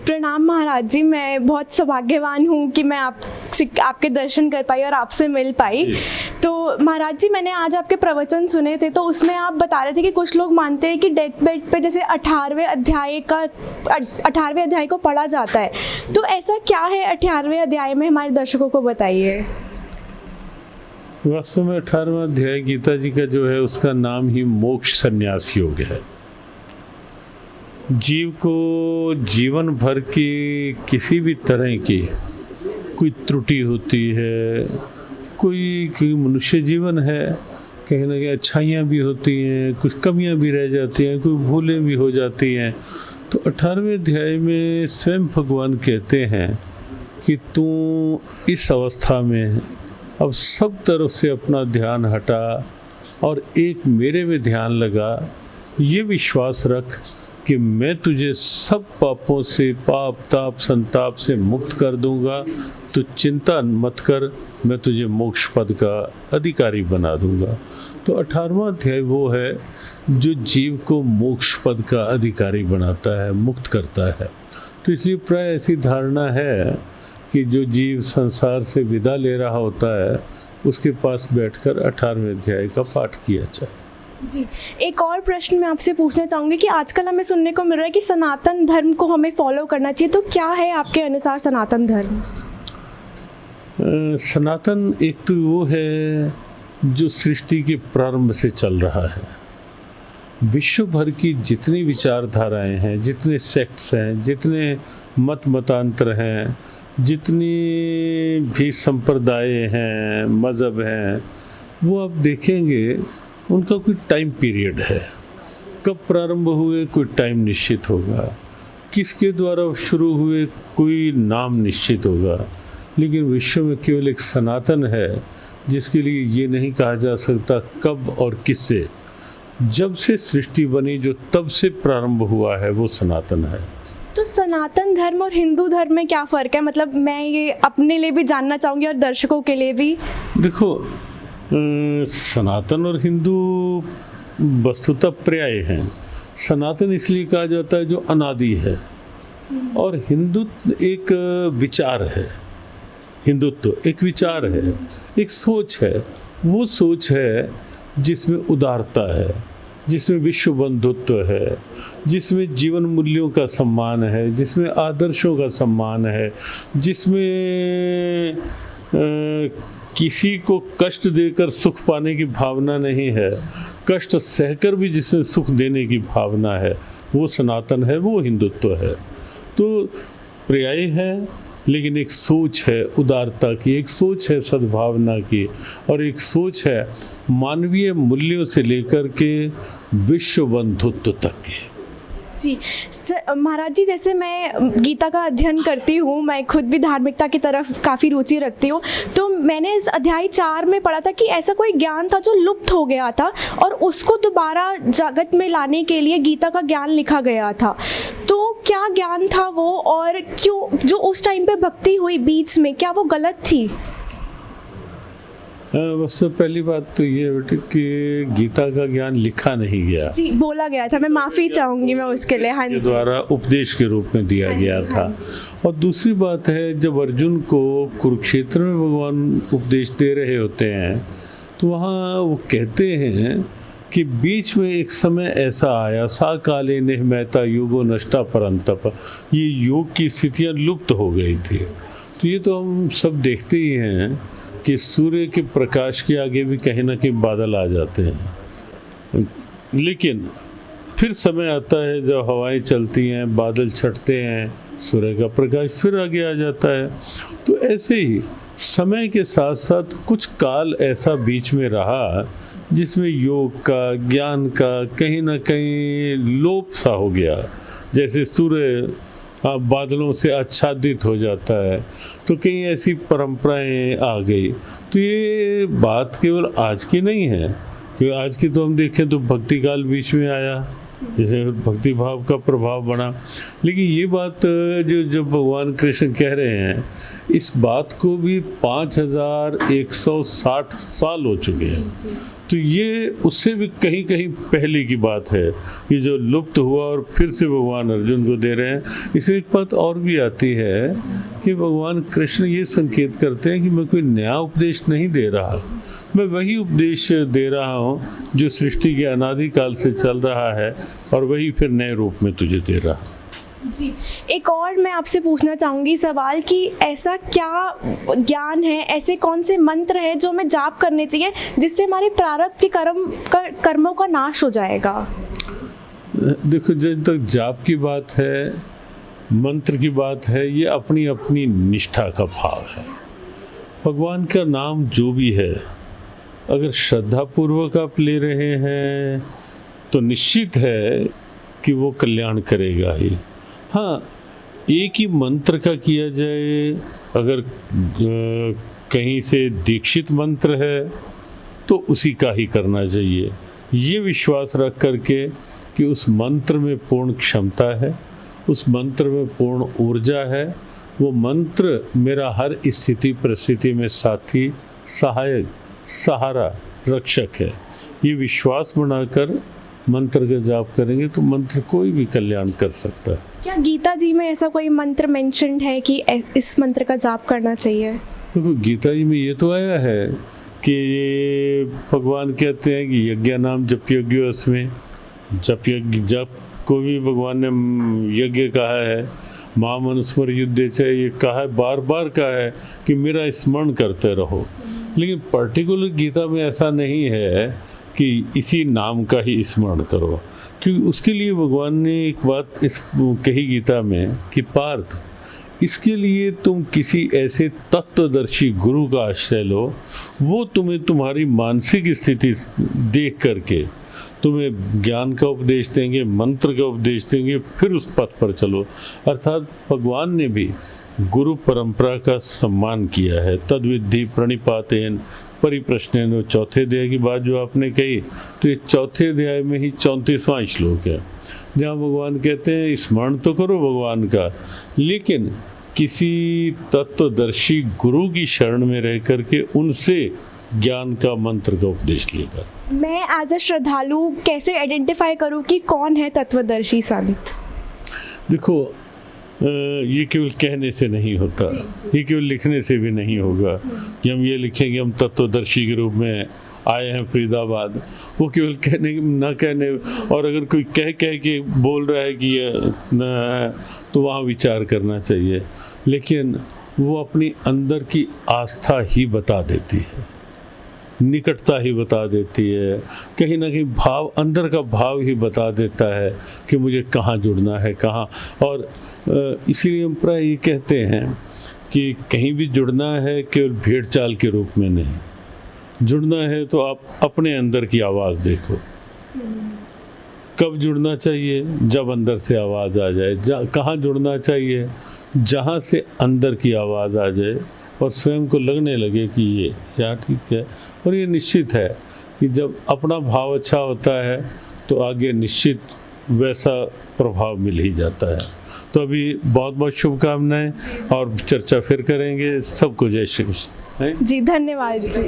प्रणाम महाराज जी, मैं बहुत सौभाग्यवान हूँ कि मैं आपके दर्शन कर पाई और आपसे मिल पाई। तो महाराज जी, मैंने आज आपके प्रवचन सुने थे, तो उसमें आप बता रहे थे कि कुछ लोग मानते हैं कि डेथ बेड पे जैसे 18वें अध्याय को पढ़ा जाता है, तो ऐसा क्या है 18वें अध्याय में, हमारे दर्शकों को बताइए। वास्तव में 18वां अध्याय गीता जी का जो है उसका नाम ही मोक्ष संन्यास योग है। जीव को जीवन भर की किसी भी तरह की कोई त्रुटि होती है, कोई मनुष्य जीवन है, कहीं ना कहीं अच्छाइयाँ भी होती हैं, कुछ कमियाँ भी रह जाती हैं, कोई भूलें भी हो जाती हैं। तो 18वें अध्याय में स्वयं भगवान कहते हैं कि तू इस अवस्था में अब सब तरफ से अपना ध्यान हटा और एक मेरे में ध्यान लगा। ये विश्वास रख कि मैं तुझे सब पापों से, पाप ताप संताप से मुक्त कर दूंगा। तो चिंता मत कर, मैं तुझे मोक्ष पद का अधिकारी बना दूंगा। तो 18वां अध्याय वो है जो जीव को मोक्ष पद का अधिकारी बनाता है, मुक्त करता है। तो इसलिए प्राय ऐसी धारणा है कि जो जीव संसार से विदा ले रहा होता है उसके पास बैठकर 18वें अध्याय का पाठ किया जाए। जी, एक और प्रश्न मैं आपसे पूछना चाहूँगी कि आजकल हमें सुनने को मिल रहा है कि सनातन धर्म को हमें फॉलो करना चाहिए, तो क्या है आपके अनुसार सनातन धर्म? सनातन एक तो वो है जो सृष्टि के प्रारंभ से चल रहा है। विश्व भर की जितनी विचारधाराएं हैं, जितने सेक्ट्स हैं, जितने मतांतर हैं, जितनी भी संप्रदाय हैं, मज़हब हैं, वो आप देखेंगे उनका कोई टाइम पीरियड है। कब प्रारंभ हुए कोई टाइम निश्चित होगा, किसके द्वारा शुरू हुए कोई नाम निश्चित होगा। लेकिन विश्व में केवल एक सनातन है जिसके लिए ये नहीं कहा जा सकता कब और किससे। जब से सृष्टि बनी जो तब से प्रारंभ हुआ है वो सनातन है। तो सनातन धर्म और हिंदू धर्म में क्या फ़र्क है? मतलब मैं ये अपने लिए भी जानना चाहूँगी और दर्शकों के लिए भी। देखो, सनातन और हिंदू वस्तुतः पर्याय हैं। सनातन इसलिए कहा जाता है जो अनादि है, और हिंदुत्व एक विचार है। हिंदुत्व एक विचार है, एक सोच है। वो सोच है जिसमें उदारता है, जिसमें विश्व बंधुत्व है, जिसमें जीवन मूल्यों का सम्मान है, जिसमें आदर्शों का सम्मान है, जिसमें किसी को कष्ट देकर सुख पाने की भावना नहीं है, कष्ट सहकर भी जिसमें सुख देने की भावना है, वो सनातन है, वो हिंदुत्व है। तो पर्याय है, लेकिन एक सोच है उदारता की, एक सोच है सद्भावना की, और एक सोच है मानवीय मूल्यों से लेकर के विश्व बंधुत्व तक की। जी महाराज जी, जैसे मैं गीता का अध्ययन करती हूँ, मैं खुद भी धार्मिकता की तरफ काफ़ी रुचि रखती हूँ, तो मैंने इस अध्याय 4 में पढ़ा था कि ऐसा कोई ज्ञान था जो लुप्त हो गया था और उसको दोबारा जगत में लाने के लिए गीता का ज्ञान लिखा गया था। तो क्या ज्ञान था वो, और क्यों जो उस टाइम पे भक्ति हुई बीच में, क्या वो गलत थी? बस पहली बात तो ये बेटे कि गीता का ज्ञान लिखा नहीं गया। जी, बोला गया था, मैं माफ़ी चाहूँगी मैं उसके लिए। हाँ जी, द्वारा उपदेश के रूप में दिया गया था। और दूसरी बात है, जब अर्जुन को कुरुक्षेत्र में भगवान उपदेश दे रहे होते हैं तो वहाँ वो कहते हैं कि बीच में एक समय ऐसा आया, सा काले नेह महता युगो नष्टा परंतप, ये योग की स्थितियाँ लुप्त हो गई थी। तो ये तो हम सब देखते ही हैं कि सूर्य के प्रकाश के आगे भी कहीं ना कहीं बादल आ जाते हैं, लेकिन फिर समय आता है जब हवाएं चलती हैं, बादल छटते हैं, सूर्य का प्रकाश फिर आगे आ जाता है। तो ऐसे ही समय के साथ साथ कुछ काल ऐसा बीच में रहा जिसमें योग का, ज्ञान का कहीं ना कहीं लोप सा हो गया। जैसे सूर्य बादलों से आच्छादित हो जाता है, तो कई ऐसी परंपराएं आ गई। तो ये बात केवल आज की नहीं है, क्योंकि आज की तो हम देखें तो भक्ति काल बीच में आया, जैसे भक्ति भाव का प्रभाव बना। लेकिन ये बात जो जब भगवान कृष्ण कह रहे हैं, इस बात को भी 5160 साल हो चुके हैं। तो ये उससे भी कहीं कहीं पहले की बात है, ये जो लुप्त हुआ और फिर से भगवान अर्जुन को दे रहे हैं। इसमें एक बात और भी आती है कि भगवान कृष्ण ये संकेत करते हैं कि मैं कोई नया उपदेश नहीं दे रहा, मैं वही उपदेश दे रहा हूँ जो सृष्टि के अनादिकाल से चल रहा है, और वही फिर नए रूप में तुझे दे रहा है। जी, एक और मैं आपसे पूछना चाहूँगी सवाल कि ऐसा क्या ज्ञान है, ऐसे कौन से मंत्र हैं जो हमें जाप करने चाहिए जिससे हमारे प्रारब्ध के कर्मों का नाश हो जाएगा? देखो, जब तक जाप की बात है, मंत्र की बात है, ये अपनी अपनी निष्ठा का भाव है। भगवान का नाम जो भी है, अगर श्रद्धापूर्वक आप ले रहे हैं तो निश्चित है कि वो कल्याण करेगा ही। हाँ, एक ही मंत्र का किया जाए, अगर कहीं से दीक्षित मंत्र है तो उसी का ही करना चाहिए, ये विश्वास रख करके कि उस मंत्र में पूर्ण क्षमता है, उस मंत्र में पूर्ण ऊर्जा है, वो मंत्र मेरा हर स्थिति परिस्थिति में साथी, सहायक, सहारा, रक्षक है। ये विश्वास बनाकर मंत्र का जाप करेंगे तो मंत्र कोई भी कल्याण कर सकता है। क्या गीता जी में ऐसा कोई मंत्र मेंशन्ड है कि इस मंत्र का जाप करना चाहिए? देखो, गीता जी में ये तो आया है कि भगवान कहते हैं कि यज्ञ नाम जप यज्ञो अस्मि, जप को भी भगवान ने यज्ञ कहा है। मां मनुस्मर युद्धे च, ये कहा है, बार बार कहा है कि मेरा स्मरण करते रहो। लेकिन पर्टिकुलर गीता में ऐसा नहीं है कि इसी नाम का ही स्मरण करो, क्योंकि उसके लिए भगवान ने एक बात इस कही गीता में कि पार्थ, इसके लिए तुम किसी ऐसे तत्वदर्शी गुरु का आश्रय लो, वो तुम्हें तुम्हारी मानसिक स्थिति देख करके तुम्हें ज्ञान का उपदेश देंगे, मंत्र का उपदेश देंगे, फिर उस पथ पर चलो। अर्थात भगवान ने भी गुरु परंपरा का सम्मान किया है। तद्विद्धि प्रणिपातेन परिप्रश्नेन, चौथे अध्याय की बात जो आपने कही, तो ये चौथे अध्याय में ही 34वां श्लोक है, जहाँ भगवान कहते हैं स्मरण तो करो भगवान का, लेकिन किसी तत्वदर्शी गुरु की शरण में रह करके उनसे ज्ञान का मंत्र का उपदेश लेकर। मैं एज अ श्रद्धालु कैसे आइडेंटिफाई करूं कि कौन है तत्वदर्शी संत? देखो, ये केवल कहने से नहीं होता, ये केवल लिखने से भी नहीं होगा कि हम ये लिखेंगे हम तत्वदर्शी के रूप में आए हैं फरीदाबाद। वो केवल कहने ना कहने, और अगर कोई कह के बोल रहा है कि ये न, तो वहाँ विचार करना चाहिए। लेकिन वो अपनी अंदर की आस्था ही बता देती है, निकटता ही बता देती है, कहीं ना कहीं भाव, अंदर का भाव ही बता देता है कि मुझे कहाँ जुड़ना है, कहाँ। और इसीलिए हम प्राय ये कहते हैं कि कहीं भी जुड़ना है केवल भेड़ चाल के रूप में नहीं, जुड़ना है तो आप अपने अंदर की आवाज़ देखो। कब जुड़ना चाहिए? जब अंदर से आवाज़ आ जाए। कहाँ जुड़ना चाहिए? जहाँ से अंदर की आवाज़ आ जाए और स्वयं को लगने लगे कि ये क्या ठीक है। और ये निश्चित है कि जब अपना भाव अच्छा होता है तो आगे निश्चित वैसा प्रभाव मिल ही जाता है। तो अभी बहुत बहुत शुभकामनाएं, और चर्चा फिर करेंगे। सबको जय श्री कृष्ण। जी, धन्यवाद जी।